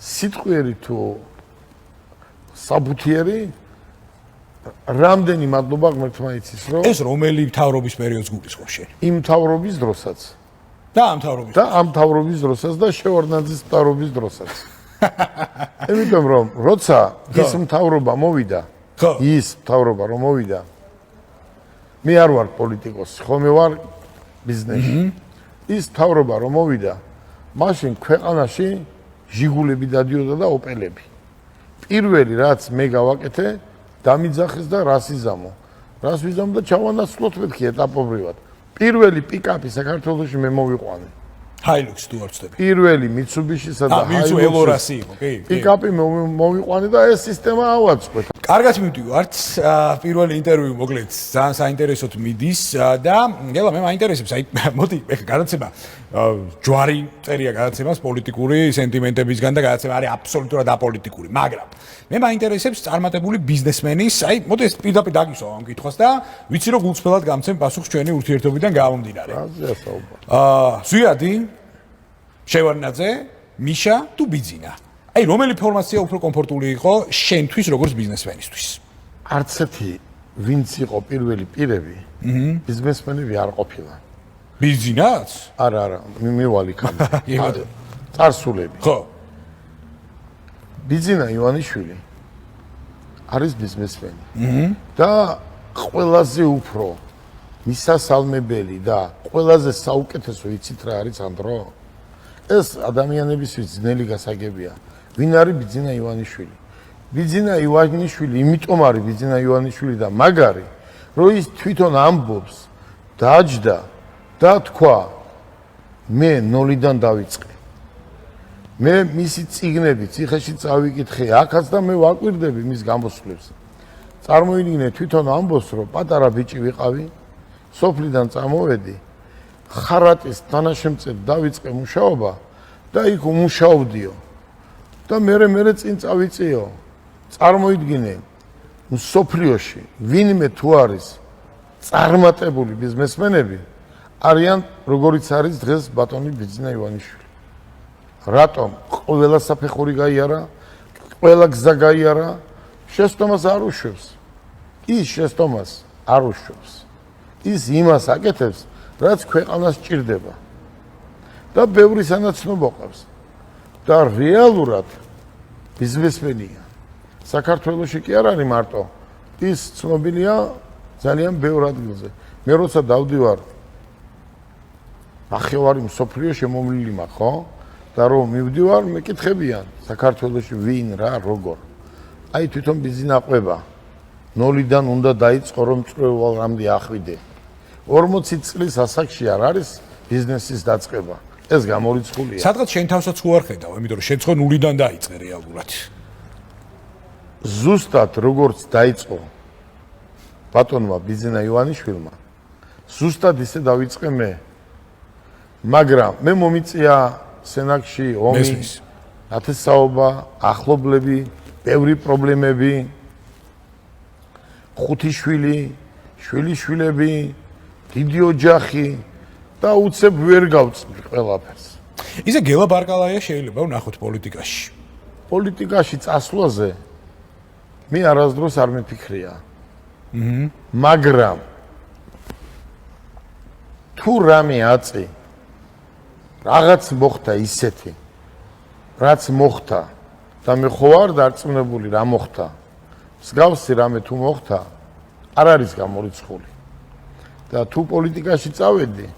[SPEAKER 2] სიტყვიერი თუ საბუთიერი რამდენი მადლობა ღმერთმა იცის, რომ
[SPEAKER 1] ეს რომელი მთავრობის პერიოდს გულისხმობს შენ?
[SPEAKER 2] იმ მთავრობის დროსაც
[SPEAKER 1] და ამ მთავრობის.
[SPEAKER 2] და ამ მთავრობის დროსაც და შევარდნაძის მთავრობის დროსაც. იმიტომ რომ როცა ის მთავრობა მოვიდა, ის მთავრობა რომ მოვიდა, მე არ ვარ პოლიტიკოსი, ხო მე ვარ ბიზნესში. ის მთავრობა რომ მოვიდა, მაშინ ქვეყანაში ჟიგულები დადიოდა და ოპელები. პირველი რაც მე გავაკეთე, დამიძახეს და რასიზამო. რას ვიზამ და ჩავანაცვლოთ მეთქი ეტაპობრივად. პირველი პიკაპი საქართველოში მე მოვიყვანე.
[SPEAKER 1] ჰაილუქს თუ არ ვწდები.
[SPEAKER 2] პირველი მიცუბიშისა და
[SPEAKER 1] ჰაილუქსი იყო, კი.
[SPEAKER 2] პიკაპი მოვიყვანე და ეს სისტემა ავაწყეთ.
[SPEAKER 1] კარგად მივდივართ. პირველი ინტერვიუ მოკლედ ძალიან საინტერესოდ მიდის და გელა მე მაინტერესებს, აი მოდი ეხლა გადაცემა ჯვარი წერია გადაცემას პოლიტიკური სენტიმენტებისგან და გადაცემა არის აბსოლუტურად აპოლიტიკური, მაგრამ მე მაინტერესებს წარმატებული ბიზნესმენის, აი მოდი ეს პირდაპირ დაგისვა ამ კითხვას და ვიცი რომ გულწრფელად გამცემ პასუხს ჩვენი ურთიერთობიდან გამომდინარე. ზვიადი, შევარდნაძე, მიშა თუ ბიძინა. აი რომელი ფორმაცია უფრო კომფორტული იყო შენთვის როგორც ბიზნესმენისთვის?
[SPEAKER 2] არც ერთი ვინც იყო პირველი პირები, ბიზნესმენები არ ყოფილა.
[SPEAKER 1] ბიძინაც?
[SPEAKER 2] არა, მივალი კამერა. წარსულები.
[SPEAKER 1] ხო.
[SPEAKER 2] ბიძინა ივანიშვილი არის ბიზნესმენი. და ყველაზე უფრო მისასალმებელი და ყველაზე საუკეთესო იცით რა არის ანდრო? ეს ადამიანებისთვის ძნელი გასაგებია. ვინ არის ბიძინა ივანიშვილი? ბიძინა ივანიშვილი იმიტომ არის ბიძინა ივანიშვილი და მაგარი, რომ ის თვითონ ამბობს, დაჯდა და თქვა, მე ნოლიდან დავიწყე. მე მისი წიგნები ციხეში წავიკითხე, აქაც და მე ვაკვირდები მის გამოსვლებს. წარმოიდგინე თვითონ ამბობს, რომ პატარა ბიჭი ვიყავი, სოფლიდან წამოვედი, ხარატის თანაშემწედ დავიწყე მუშაობა და იქ უმუშაობდიო. და მე წინ წავიწიო. წარმოიდგინე, სოფლიოში ვინმე თუ არის წარმატებული ბიზნესმენები, არიან როგორიც არის დღეს ბატონი ბიძინა ივანიშვილი. რატომ? ყველა საფეხური გაიარა, ყველა გზა გაიარა, შეცდომას არ უშვებს. ის შეცდომას არ უშვებს. ის იმას აკეთებს, რაც ქვეყანას სჭირდება. და ბევრი სანაცნობო ყავს. და რეალურად ბიზნესმენია. საქართველოში კი არ არის მარტო. ის ცნობილია ძალიან ბევრ ადგილზე. მე როცა დავდივარ ახევარი მსოფლიო შემომლილი მაქვს, ხო? და რომ მივდივარ, მეკითხებიან საქართველოში ვინ, რა, როგორ. აი თვითონ ბიზნესა ყვება. ნოლიდან უნდა დაიწყო რომ წვევალამდე ახვიდე. 40 წლის ასაკში არ არის ბიზნესის დაწყება. ეს გამორიცხულია.
[SPEAKER 1] სადღაც შენ თავსაც უარ ხედავ, იმიტომ რომ შენ ხო ნულიდან დაიწყე რეალურად.
[SPEAKER 2] ზუსტად როგორც დაიწყო ბატონმა ბიძინა ივანიშვილმა, ზუსტად ისე დავიწყე მე. მაგრამ მე მომიწია სენაკში ომი, ათესაობა, ახლობლები, ბევრი პრობლემები, 5 შვილი, შვილიშვილები, დიდი ოჯახი და უცებ ვერ გავწვი ყველაფერს.
[SPEAKER 1] ისე გელა ბარკალაია შეიძლება ვნახოთ პოლიტიკაში.
[SPEAKER 2] პოლიტიკაში წასვლაზე მე არასდროს არ მიფიქრია. მაგრამ თუ რამე აწი რაღაც მოხდა ისეთი, რაც მოხდა და მე ხო არ დარწმუნებული რა მოხდა. მსგავსი რამე თუ მოხდა, არ არის გამორიცხული. და თუ პოლიტიკაში წავედი,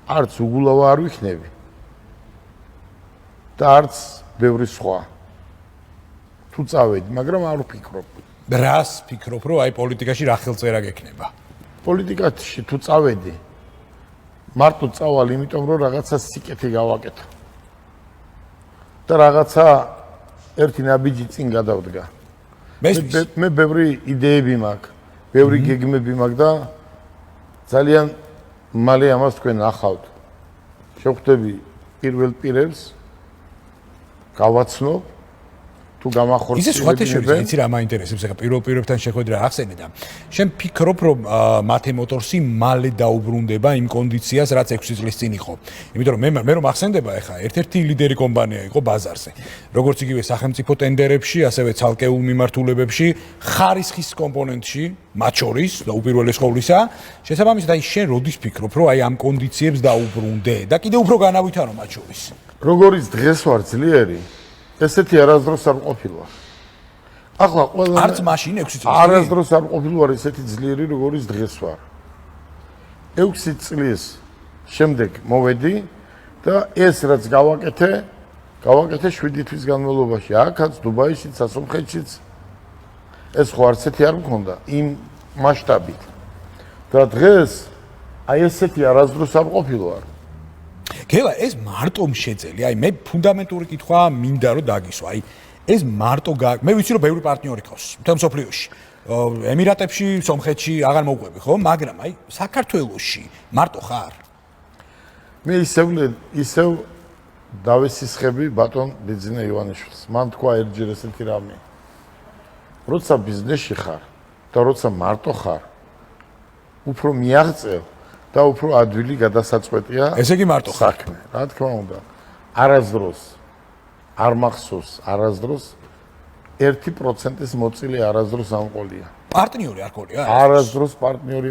[SPEAKER 2] არც უგულავა არ ვიქნები და არც ბევრი სხვა. თუ წავედი, მაგრამ არ ვფიქრობ.
[SPEAKER 1] რას ფიქრობ, რომ აი პოლიტიკაში რა ხელწერა გექნება?
[SPEAKER 2] პოლიტიკაში თუ წავედი, მარტო წავალ, იმიტომ რომ რაღაცა სიკეთე გავაკეთო. და რაღაცა ერთი ნაბიჯი წინ გადავდგა. მე ბევრი იდეები მაქვს, ბევრი გეგმები მაქვს და ძალიან მალე ამას თქვენ ახავთ. შევხვდები პირველ პირებს, გავაცნობ, თუ გამახორციელებინებენ.
[SPEAKER 1] ისე სხვათა შორის იცი რა მაინტერესებს, ახლა პირობებთან შეხვედრა ახსენე და შენ ფიქრობ, რომ მათე მოტორსი მალე დაუბრუნდება იმ კონდიციას, რაც 6 წლის წინ იყო. იმიტომ რომ მე რომ ახსენდება, ახლა ერთ-ერთი ლიდერი კომპანია იყო ბაზარზე. როგორც იგივე სახელმწიფო ტენდერებში, ასევე ცალკეულ მიმართულებებში, ხარისხის კომპონენტში, მათ შორის და უპირველეს ყოვლისა, შესაბამისად აი შენ როდის ფიქრობ, რომ აი ამ კონდიციებს დაუბრუნდე და კიდევ უფრო განავითარო მათ შორის.
[SPEAKER 2] როგორიც დღეს ვარ ძლიერი, ესეთი არასდროს არ ყოფილა. ახლა ყველა
[SPEAKER 1] არც მაშინ 6 წლის
[SPEAKER 2] არასდროს არ ყოფილა ესეთი ძლიერი, როგორიც დღეს ვარ. 6 წლის შემდეგ მოვედი და ეს რაც გავაკეთე 7 თვის განმავლობაში, აქაც დუბაიშიც, სასულხეთშიც. ეს ხო არც ერთი არ მქონდა იმ მასშტაბით. და დღეს აი ესეთი არასდროს არ ყოფილა.
[SPEAKER 1] გელა ეს მარტო შეძელი, აი მე ფუნდამენტური კითხვა მინდა რომ დაგისვა. აი ეს მარტო მე ვიცი რომ ბევრი პარტნიორი ყავს მთელ მსოფლიოში. ემირატებში, სომხეთში აღარ მოყვები, ხო? მაგრამ აი საქართველოში მარტო ხარ?
[SPEAKER 2] მე ისევ დავესისხები ბატონ ბიძინა ივანიშვილს. მან თქვა ერთჯერ ესეთი რამე. როცა ბიზნესში ხარ და როცა მარტო ხარ, უფრო მიაღწევ და უფრო ადვილი გადასაწყვეტია
[SPEAKER 1] ესე იგი მარტო ხარ.
[SPEAKER 2] საქმე, რა თქმა უნდა. არასდროს არ მახსოვს, არასდროს 1%-ის მოწილი არასდროს ამყოლია.
[SPEAKER 1] პარტნიორი არ ყოლია?
[SPEAKER 2] არასდროს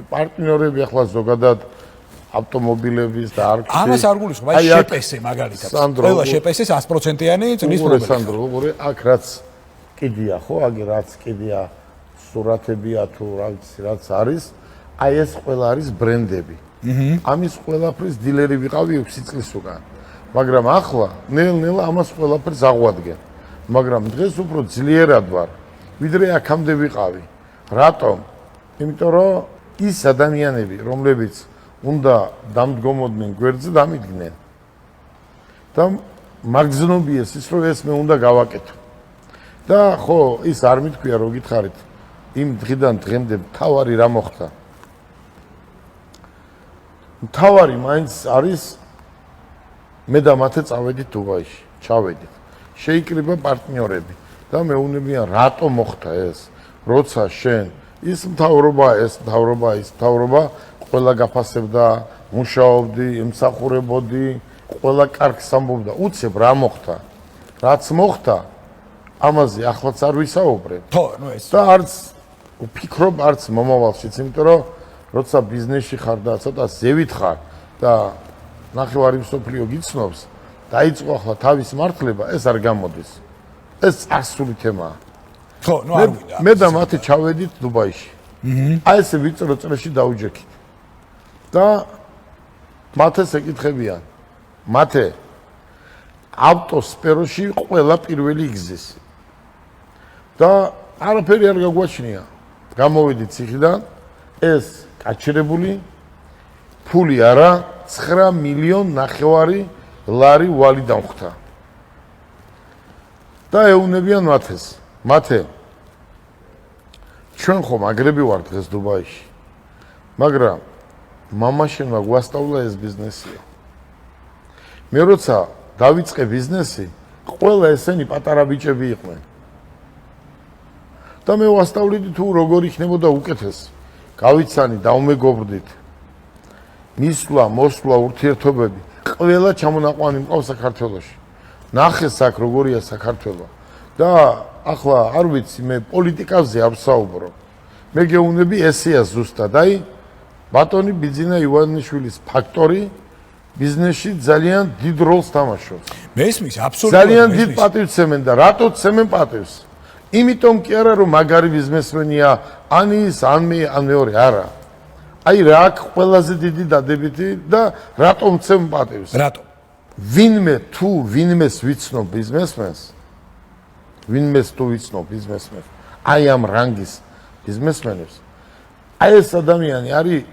[SPEAKER 2] პარტნიორები ახლა ზოგადად ავტომობილების და არქში.
[SPEAKER 1] ამას არ გულისხმობ, აი შეპესე მაგალითად. ყველა შეპესე 100%-იანი წლის პრობლემა.
[SPEAKER 2] სანდრო, როგორი აქ რაც კიდია, ხო, აგი რაც კიდია, სურათებია თუ რაც არის, აი ეს ყველა არის ბრენდები. ამის ყველაფრის დილერი ვიყავი 6 წლის უკან. მაგრამ ახლა ნელ-ნელა ამას ყველაფერს აღვადგენ. მაგრამ დღეს უფრო ძლიერად ვარ, ვიდრე აქამდე ვიყავი. რატომ? იმიტომ რომ ის ადამიანები, რომლებიც უნდა დამდგომოდნენ გვერდზე, დამიდგნენ. და მაგზნობიეს ის, რომ ეს მე უნდა გავაკეთო. და ხო, ის არ მithქვია, რომ გითხარით, იმ დღიდან დღემდე თავარი რა მოხდა. თავარი მაინც არის მე და მათე წავედით დუბაიში, ჩავედით. შეიკრიბა პარტნიორები და მეუბნებიან, რატო მოხდა ეს? როცა შენ ის მთავრობა, ყველა გაფასებდა, მუშაობდი, ემსახურებოდი, ყველა კარგს ამბობდა, უცებ რა მოხდა? რაც მოხდა, ამაზე ახლაც არ ვისაუბრებ.
[SPEAKER 1] ხო, ეს.
[SPEAKER 2] და არც ვფიქრობ, არც მომავალშიც, იმიტომ რომ როცა ბიზნესში ხარ და ცოტა ზევით ხარ და ნახევარი მსოფლიო გიცნობს, დაიწყო ახლა თავის მართლება, ეს არ გამოდის. ეს წარსული თემაა.
[SPEAKER 1] ხო, არ ვიდა.
[SPEAKER 2] მე და მათე ჩავედით დუბაიში. აი ესე ვიწრო წრეში დაუჯექით. და მათეს ეკითხებიან. მათე ავტოსფეროში ყველა პირველი იგზის. და არაფერი არ გაგვაჩნია. გამოვედით ციხიდან, ეს გაჩერებული ფული არა, 9 მილიონ ნახევარი ლარი ვალი დამხვდა. და ეუბნებიან მათეს. მათე ჩვენ ხომ აგრები ვარ დღეს დუბაიში. მაგრამ მამაშენმა გვასწავლა ეს ბიზნესია. მე როცა დავიწყე ბიზნესი, ყველა ესენი პატარა ბიჭები იყვნენ. და მე ვასწავლიდი თუ როგორ იქნებოდა უკეთესი. გავიცანი, დავმეგობრდით. მისვლა, მოსვლა, ურთიერთობები, ყველა ჩამონაყვანი მყავს საქართველოში. ნახეს აქ როგორია საქართველო. და ახლა არ ვიცი, მე პოლიტიკაზე არ ვსაუბრობ. მე გეუბნები ესეა ზუსტად. აი ბატონი ბიძინა ივანიშვილის ფაქტორი ბიზნესში ძალიან დიდ როლს თამაშობს.
[SPEAKER 1] მესმის აბსოლუტურად.
[SPEAKER 2] ძალიან დიდ პატივს ცემენ და რატო ცემენ პატივს? იმიტომ კი არა რომ მაგარი ბიზნესმენია, ან ის, ან მე, ან მეორე, არა. აი რა აქვს ყველაზე დიდი დადებითი და რატომ ცემ პატივს?
[SPEAKER 1] რატო?
[SPEAKER 2] ვინმეს ვიცნობ ბიზნესმენს, აი ამ რანგის ბიზნესმენებს, აი ეს ადამიანი არის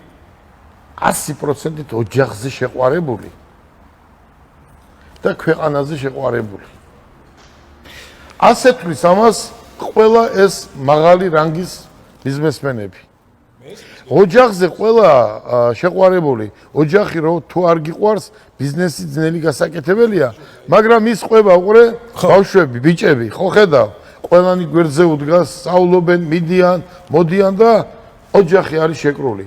[SPEAKER 2] 100%-ით ოჯახზე შეყვარებული და ქვეყანაზე შეყვარებული. ასეთთვის ამას ყველა ეს მაღალი რანგის ბიზნესმენები. ოჯახზე ყველა შეყვარებული, ოჯახი რო თუ არ გიყვარს, ბიზნესი ძნელი გასაკეთებელია, მაგრამ ის ყვება უყურე, ბავშვები, ბიჭები, ხო ხედავ, ყველანი გვერდზე უდგას, სწავლობენ, მოდიან და ოჯახი არის შეკრული.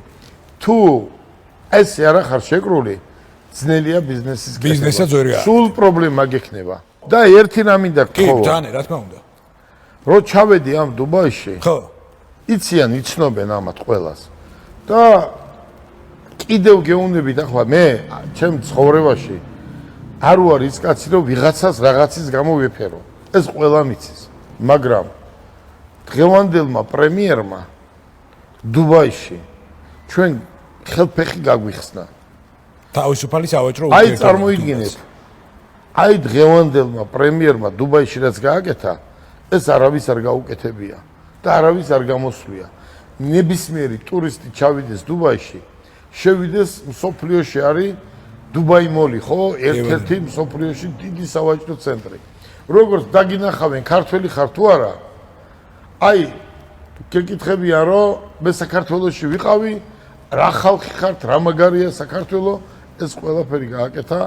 [SPEAKER 2] თუ ესე არ ხარ შეკრული, ძნელია ბიზნესის კეთება.
[SPEAKER 1] ბიზნესაც ვერ არის.
[SPEAKER 2] სულ პრობლემა გექნება. და ერთი რამე და
[SPEAKER 1] კი, ძალიან, რა თქმა უნდა.
[SPEAKER 2] რო ჩავედი ამ დუბაიში,
[SPEAKER 1] ხო.
[SPEAKER 2] იციან, იცნობენ ამათ ყველას. და კიდევ გეუბნებით ახლა მე ჩემ ცხოვრებაში არ ვარ ის კაცი რომ ვიღაცას რაღაცის გამო ვეფერო. ეს ყველა მიცის. მაგრამ დღევანდელმა პრემიერმა დუბაიში ჩვენ ხელფეხი გაგვიხსნა.
[SPEAKER 1] თავისუფალი სავაჭრო
[SPEAKER 2] აი წარმოიდგინეთ. აი დღევანდელმა პრემიერმა დუბაიში რაც გააკეთა, ეს არავის არ გაუკეთებია და არავის არ გამოსვლია. ნებისმიერი ტურისტი ჩავიდეს დუბაიში, შევიდეს მსოფლიოში არის დუბაი მოლი, ხო? ერთ-ერთი მსოფლიოში დიდი სავაჭრო ცენტრი. როგორც დაგინახავენ ქართველი ხარ თუ არა? აი გეკითხებიან რომ მე საქართველოში ვიყავი, რა ხალხი ხართ, რა მაგარია საქართველო, ეს ყველაფერი გააკეთა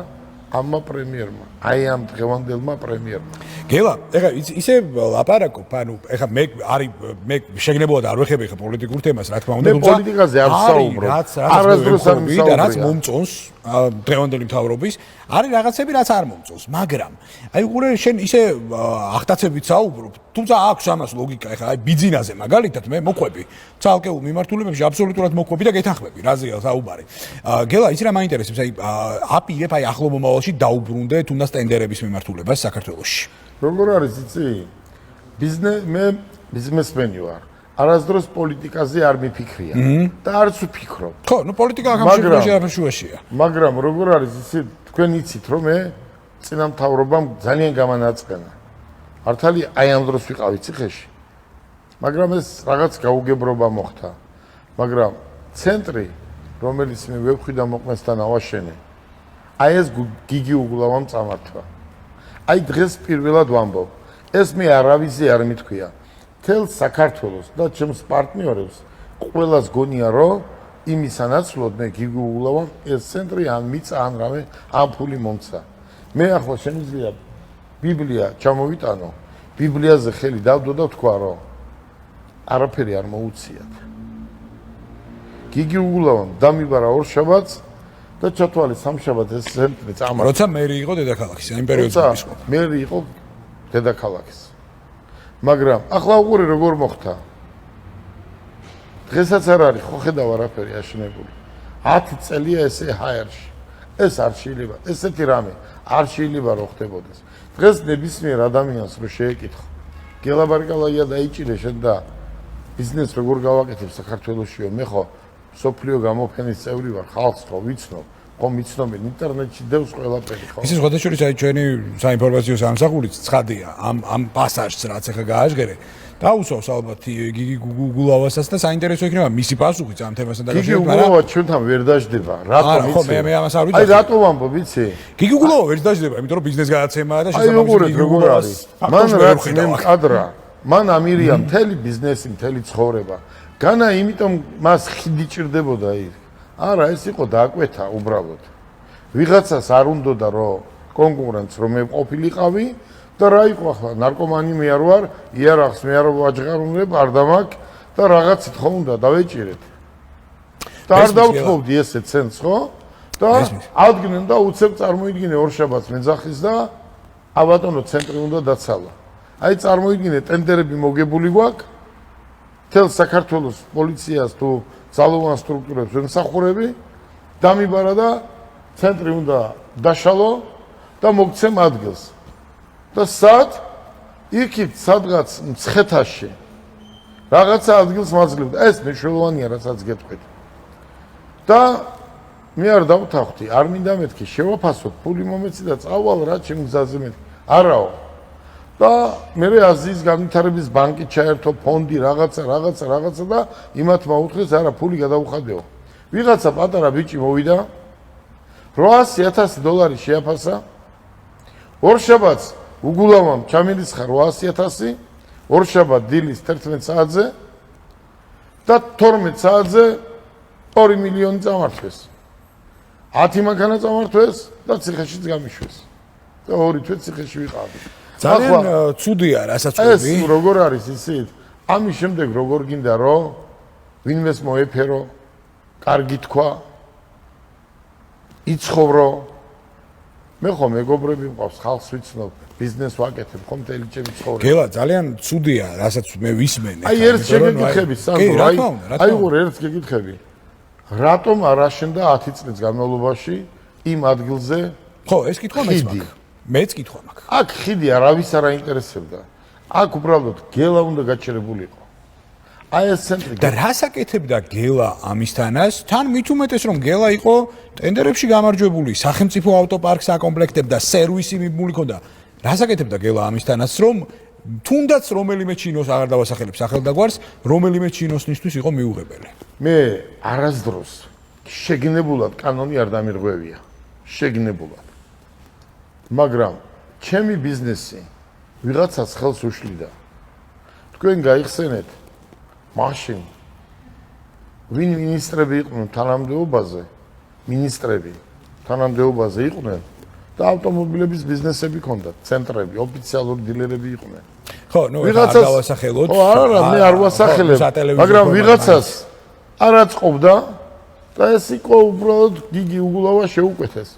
[SPEAKER 2] ამმა პრემიერმა, აი ამ დღევანდელმა პრემიერმა.
[SPEAKER 1] გელა, ეხლა ისე ლაპარაკობ, ანუ ეხლა მე შეგნებოდა არ ვეხები ეხლა პოლიტიკურ თემას, რა თქმა უნდა,
[SPEAKER 2] თუმცა პოლიტიკაზე არ ვსაუბრობ.
[SPEAKER 1] არასდროს არ ვსაუბრობ, რაც მომწონს დღევანდელი მთავრობის, არის რაღაცები, რაც არ მომწონს, მაგრამ აი უყურე შენ ისე ახტაცებით საუბრობ, თუმცა აქვს ამას ლოგიკა, ეხლა აი ბიძინაზე მაგალითად მე მოყვები, ცალკეულ მიმართულებებში აბსოლუტურად მოყვები და გეთანხმები, რაზეა საუბარი. გელა, იცი რა მაინტერესებს, აი აპირებ აი ახლო მომავალში დაუბრუნდე თუნდაც ტენდერების მიმართულებას საქართველოში.
[SPEAKER 2] როგორ არის იცი? მე ბიზნესმენი ვარ. არასდროს პოლიტიკაზე არ მიფიქრია და არც ვფიქრობ.
[SPEAKER 1] ხო, ნუ პოლიტიკა გამშუაში არაფერშუაშია.
[SPEAKER 2] მაგრამ როგორ არის იცი? თქვენ იცით რომ მე წინა მთავრობამ ძალიან გამანაწყენა. მართალი აი ამ დროს ვიყავი ციხეში. მაგრამ ეს რაღაც გაუგებრობა მოხდა. მაგრამ ცენტრი, რომელიც მე ვებხვი და მოყმესთან ავაშენე, აი ეს გიგი უგულავამ წამართვა. აი დღეს პირველად ვამბობ, ეს მე არავიზე არ მithქვია. თელ საქართველოს და ჩემს პარტნიორებს ყველას გონია რომ იმის ანაცვლოდ მე გიგულავ ეს ცენტრი ან მიწა ან რამე ამ ფული მომცა. მე ახლა შემიძლია ბიბლია ჩამოვიტანო, ბიბლიაზე ხელი დავდო და თქვა რომ არაფერი არ მოუციათ. გიგულავ დამიბარა ორშაბათს და ჩათვალე სამშაბათს ეს ცენტრი წამოწა.
[SPEAKER 1] როცა მერი იყო დედაქალაქის, იმ პერიოდში იყო.
[SPEAKER 2] მერი იყო დედაქალაქის. მაგრამ ახლა უყურე როგორ მოხდა. დღესაც არ არის ხო ხედავ არაფერი აშენებული. 10 წელია ესე ჰაერში. ეს არ შეიძლება, ესეთი რამე არ შეიძლება რომ ხდებოდეს. დღეს ნებისმიერ ადამიანს რო შეეკითხო. გელაბარკალაია დაიჭირე შენ და ბიზნეს როგორ გავაკეთებ საქართველოსშიო, მე ხო სოფლიო გამოფენის წევრი ვარ, ხალხს ხო ვიცნობ, ხო მიცნობენ ინტერნეტში დევს ყველაფერი ხო.
[SPEAKER 1] ისე სხვადასხვა აი ჩვენი საინფორმაციო სამსახურიც ცხადია ამ პასაჟს რაც ახლა გააჟღერე. დაუსვავს ალბათ გიგი გულავასაც და საინტერესო იქნება მისი პასუხიც ამ თემასთან დაკავშირებით,
[SPEAKER 2] მაგრამ გიგი გულავა ჩვენთან ვერ დაждდება. რატომ იცი?
[SPEAKER 1] ხო მე ამას არ ვიცი.
[SPEAKER 2] აი რატომ ამბობ ვიცი?
[SPEAKER 1] გიგი გულავა ვერ დაждდება, იმიტომ რომ ბიზნეს გადაცემაა და
[SPEAKER 2] შესაბამისად გიგი როგორ არის? მან რაც მე მყადრა, მან ამირია მთელი ბიზნესი, მთელი ცხოვრება. განა იმიტომ მას ხიდი ჭირდებოდა იქ. არა, ეს იყო დააკვეთა უბრალოდ. ვიღაცას არ უნდოდა რომ კონკურენტს რომ მე ყოფილიყავი და რა იყო ახლა ნარკომანი მე არ ვარ, იარაღს მე არ ვაჯღარუნებ, არ დამაკ და რაღაცით ხო უნდა დავეჭირეთ. და არ დავთხოვდი ესე ცენტს ხო? და ადგენენ და უცებ წარმოიდგინე ორშაბათს მეძახის და აბატონო ცენტრი უნდა დაცალა. აი წარმოიდგინე ტენდერები მოგებული გვაქვს. თელ საქართველოს პოლიციას თუ ძალოვან სტრუქტურებს ემსახურები, დამიბარა და ცენტრი უნდა დაშალო და მოგცემ ადგილს. და სად? იქით სადღაც მცხეთაში რაღაცა ადგილს მაძლევდა. ეს მნიშვნელოვანია, რასაც გეტყვით. და მე არ დავთანხმდი, არ მინდა მეთქი, შევაფასოთ, ფული მომეცი და წავალ რა ჩემს გზაზე მეთქი. არაო. და მე აზიის განვითარების ბანკი ჩაერთო ფონდი რაღაცა და იმათ მაუთხეს არა ფული გადაუხადეო. ვიღაცა პატარა ბიჭი მოვიდა 800,000 დოლარი შეაფასა. ორშაბათს უგულავამ ჩამირიცხა 800,000, ორშაბათ დილის 11 საათზე და 12 საათზე 2 მილიონი წამართვეს. 10 მანქანა წამართვეს და ციხეშიც გამიშვეს. და 2 თვე ციხეში ვიყავდი.
[SPEAKER 1] ძალიან ცუდია რასაც ვთქვი.
[SPEAKER 2] ეს როგორ არის ისეთ? ამის შემდეგ როგორ გინდა რომ ვინმეს მოეფერო, კარგი თქვა, იცხოვრო. მე ხო მეგობრები მყავს, ხალხს ვიცნობ, ბიზნეს ვაკეთებ, ხო მთელი ჩემი ცხოვრება.
[SPEAKER 1] გელა ძალიან ცუდია, რასაც მე ვისმენე.
[SPEAKER 2] აი ერთ შეგეკითხები, სანდრო, აი უყურე ერთ შეგეკითხები. რატომ არ აშენდა 10 წლის განმავლობაში იმ ადგილზე?
[SPEAKER 1] ხო, ეს კითხვა მეც მაქვს. მეც კითხვა მაქვს.
[SPEAKER 2] აქ ხიდი არავის არ აინტერესებდა. აქ უბრალოდ გელა უნდა გაჩერებულიყო. აი ეს ცენტრი
[SPEAKER 1] და რას აკეთებდა გელა ამისთანაც? თან მით უმეტეს რომ გელა იყო ტენდერებში გამარჯვებული, სახელმწიფო ავტოპარკს აკომპლექტებდა, სერვისი მიბმული ქონდა. რას აკეთებდა გელა ამისთანაც რომ თუნდაც რომელიმე ჩინოს აღარ დავასახელებ სახელდაგვარს, რომელიმე ჩინოსნისთვის იყო მიუღებელი.
[SPEAKER 2] მე არასდროს შეგნებულად კანონი არ დამირღვევია. შეგნებულად. მაგრამ ჩემი ბიზნესი ვიღაცას ხელს უშლიდა. თქვენ გაიხსენეთ მაშინ ვინ მინისტრები იყვნენ თანამდებობაზე, მინისტრები თანამდებობაზე იყვნენ და ავტომობილების ბიზნესები ჰქონდათ, ცენტრები, ოფიციალური დილერები იყვნენ.
[SPEAKER 1] ხო, ნუ არ დავასახელოთ.
[SPEAKER 2] ხო, არა, მე არ ვასახელებ, მაგრამ ვიღაცას არ აწყობდა და ეს იყო უბრალოდ გიგი უგულავა შეუკვეთეს.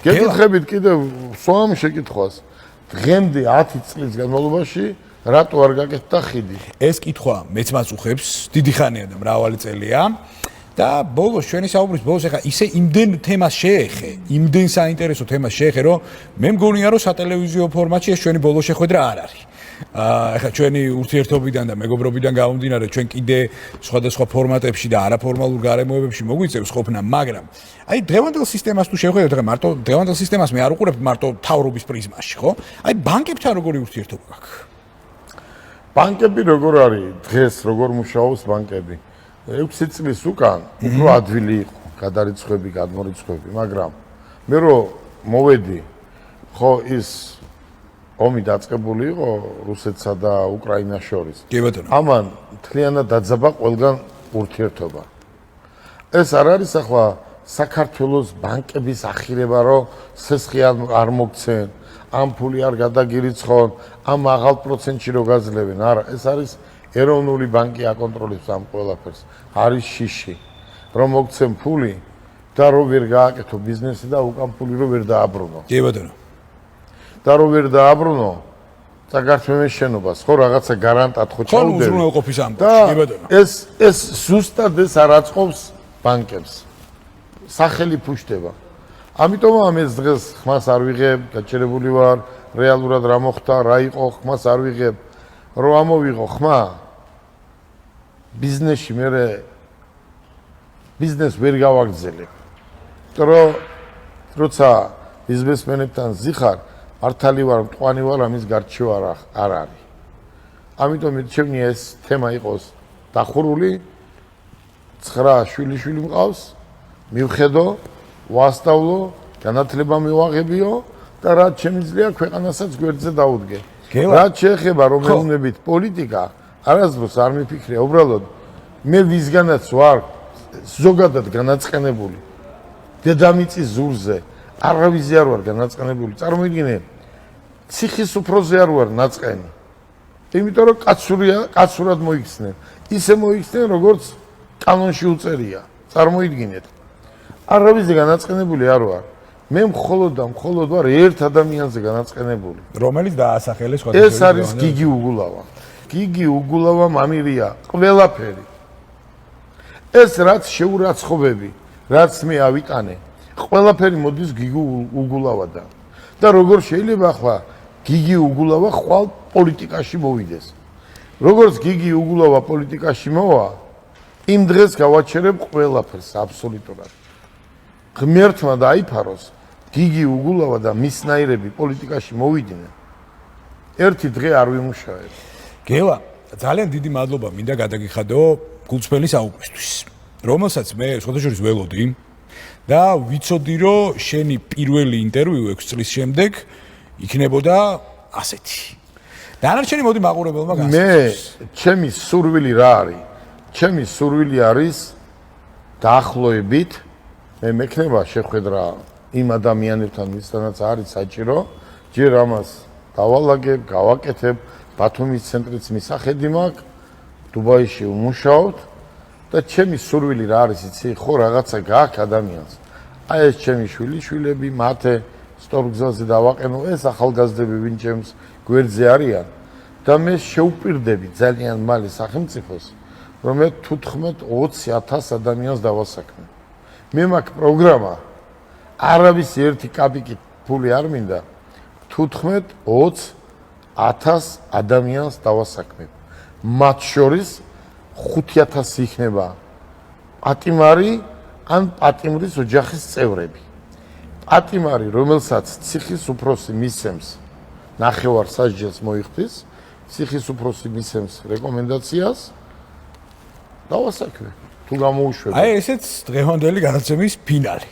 [SPEAKER 2] გეკითხებით კიდევ სვამ შეკითხვას. დღემდე 10 წლის განმავლობაში რატო არ გაკეთდა ხიდი?
[SPEAKER 1] ეს კითხვა მეც მაწუხებს, დიდი ხანია და მრავალი წელია. და ბოლოს ჩვენი საუბრის ბოლოს ახლა ისე იმდენ თემას შეეხე, იმდენ საინტერესო თემას შეეხე, რომ მე მგონია რომ სატელევიზიო ფორმატში ეს ჩვენი ბოლოს შეხვედრა არ არის. ახლა ჩვენი ურთიერთობიდან და მეგობრობიდან გამომდინარე ჩვენ კიდე სხვადასხვა ფორმატებში და არაფორმალურ გარემოებებში მოგვიწევს ყოფნა, მაგრამ აი დღევანდელ სისტემას თუ შევხედოთ, ახლა მარტო დღევანდელ სისტემას მე არ უყურებ მარტო თავრობის პრიზმაში, ხო? აი ბანკებთან როგორი ურთიერთობა გაქვს?
[SPEAKER 2] ბანკები როგორ არის? დღეს როგორ მუშაობს ბანკები? 6 წლის უკან უფრო ადვილი იყო გადარიცხვები, გადმორიცხვები, მაგრამ მე რო მოვედი, ხო ის ომი დაწყებული იყო რუსეთსა და უკრაინას შორის.
[SPEAKER 1] კი ბატონო.
[SPEAKER 2] ამან მთლიანად დაძაბა ყველგან ურთიერთობა. ეს არ არის ახლა საქართველოს ბანკების ახირება, რომ სესხი არ მოგცენ, ამ ფული არ გადაგირიცხონ, ამ მაღალ პროცენტში რო გაძლევენ. არა, ეს არის ეროვნული ბანკი აკონტროლებს ამ ყველაფერს. არის შიში, რომ მოგცენ ფული და რო ვერ გააკეთო ბიზნესი და უკან ფული რო ვერ დააბრუნო.
[SPEAKER 1] კი ბატონო.
[SPEAKER 2] და რო ვერ დააბრუნო, წაგართმევენ შენობას, ხო რაღაცა გარანტად ხო
[SPEAKER 1] ხო
[SPEAKER 2] ჩაუდები.
[SPEAKER 1] უზრუნველყოფის ამბავი,
[SPEAKER 2] და
[SPEAKER 1] კი ბატონო.
[SPEAKER 2] ეს ზუსტად ეს არ აწყობს ბანკებს. სახელი ფუშტება. ამიტომ ამის დღეს ხმას არ ვიღებ, გაჭირებული ვარ, რეალურად რა მოხდა, რა იყო, ხმას არ ვიღებ, რომ ამოვიღო ხმა. ბიზნესში მე ბიზნეს ვერ გავაგრძელებ. რომ როცა ბიზნესმენებთან ზიხარ, მართალი ვარ, მტყვანი ვარ, ამის გარჩევა არ არის. ამიტომ მიჩვენია ეს თემა იყოს დახურული, 9 შვილი მყავს, მივხედო, ვასწავლო, განათლება მივაღებიო და რაც შემიძლია ქვეყანასაც გვერდზე დაუდგე. რაც შეეხება რომელნებით პოლიტიკა, არასდროს არ მიფიქრია, უბრალოდ მე ვისგანაც ვარ ზოგადად განაწყენებული. დედამიწის ზურზე არავის არ ვარ განაწყენებული. წარმოიდგინე, ციხის უფროზე არ ვარ ნაწყენი. იმიტომ რომ კაცურად მოიქცნენ. ისე მოიქცნენ, როგორც კანონში უწერია. წარმოიდგინეთ. არავის განაწყენებული არ ვარ. მე მხოლოდ ვარ ერთ ადამიანზე განაწყენებული.
[SPEAKER 1] რომელიც დაასახელეს სხვა
[SPEAKER 2] ეს არის გიგი უგულავა. გიგი უგულავა მამირია ყველაფერი. ეს რაც შეურაცხყოფები, რაც მე ავიტანე, ყველაფერი მოდის გიგი უგულავადან. და როგორ შეიძლება ახლა გიგი უგულავა ხვალ პოლიტიკაში მოვიდეს. როგორც გიგი უგულავა პოლიტიკაში მოვა, იმ დღეს გავაჩერებ ყველაფერს აბსოლუტურად. ღმერთმა დაიფაროს გიგი უგულავა და მისნაირები პოლიტიკაში მოვიდნენ. ერთი დღე არ ვიმუშავებ.
[SPEAKER 1] გელა, ძალიან დიდი მადლობა მინდა გადაგიხადო გულწრფელის აუბრისთვის, რომელსაც მე შეხოთაშორის ველოდი და ვიცოდი, რომ შენი პირველი ინტერვიუ 6 წლის შემდეგ იქნებოდა ასეთი. დანარჩენი მოდი მაყურებელმა
[SPEAKER 2] გასცეს. ჩემი სურვილი რა არის? ჩემი სურვილი არის დაახლოებით მე მექნება შეხვედრა იმ ადამიანებთან, ვისთანაც არის საჭირო, ჯერ ამას დავალაგებ, გავაკეთებ, ბათუმის ცენტრიც მისახედი მაქვს, დუბაიში ვმუშაობთ და ჩემი სურვილი რა არის, იცი, ხო რაღაცა გააქვს ადამიანს. აი ეს ჩემი შვილები, მათე სწორგზაზე დავაყენო, ეს ახალგაზრდები ვინ ჩემს გვერდზე არიან და მე შეუპირდები ძალიან მალე სახელმწიფოს, რომ მე 15-20 ადამიანს დავასაქმე. მე მაქვს პროგრამა, არავის ერთი კაპიკი ფული არ მინდა, 15-20 ადამიანს დავასაქმებ. მათ შორის 5,000 იქნება პატიმარი ან პატიმრის ოჯახის წევრები. პატიმარი, რომელსაც ციხის უფროსი მისცემს, ნახევარ სასჯელს მოიხდის, ციხის უფროსი მისცემს რეკომენდაციას, დავასაქმებ. თუ გამოუშვება.
[SPEAKER 1] აი ესეც დღევანდელი გადაცემის ფინალი.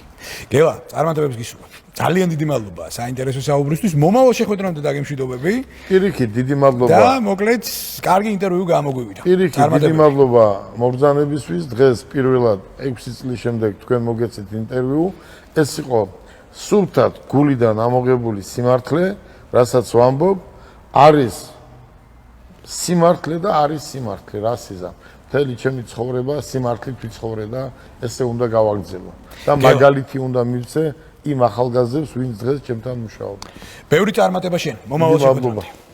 [SPEAKER 1] გელა, წარმატებებს გისურვებ. ძალიან დიდი მადლობა საინტერესო საუბრისთვის. მომავალ შეხვედრამდე დაგემშვიდობები.
[SPEAKER 2] პირიქით, დიდი მადლობა.
[SPEAKER 1] და მოკლედ, კარგი ინტერვიუ გამოგვივიდა.
[SPEAKER 2] პირიქით, დიდი მადლობა მობრძანებისთვის. დღეს პირველად 6 წლის შემდეგ თქვენ მოგეცეთ ინტერვიუ. ეს იყო სულთად გულიდან ამოღებული სიმართლე, რასაც ვამბობ, არის სიმართლე და არის სიმართლე, რა სიზა. მთელი ჩემი ცხოვრება სიმართლით ვიცხოვრე და ესე უნდა გავაგრძელო. და მაგალითი უნდა მივცე იმ ახალგაზრდებს, ვინც დღეს ჩემთან მუშაობენ.
[SPEAKER 1] ბევრი წარმატება შენ. მომავალ შეხვედრამდე.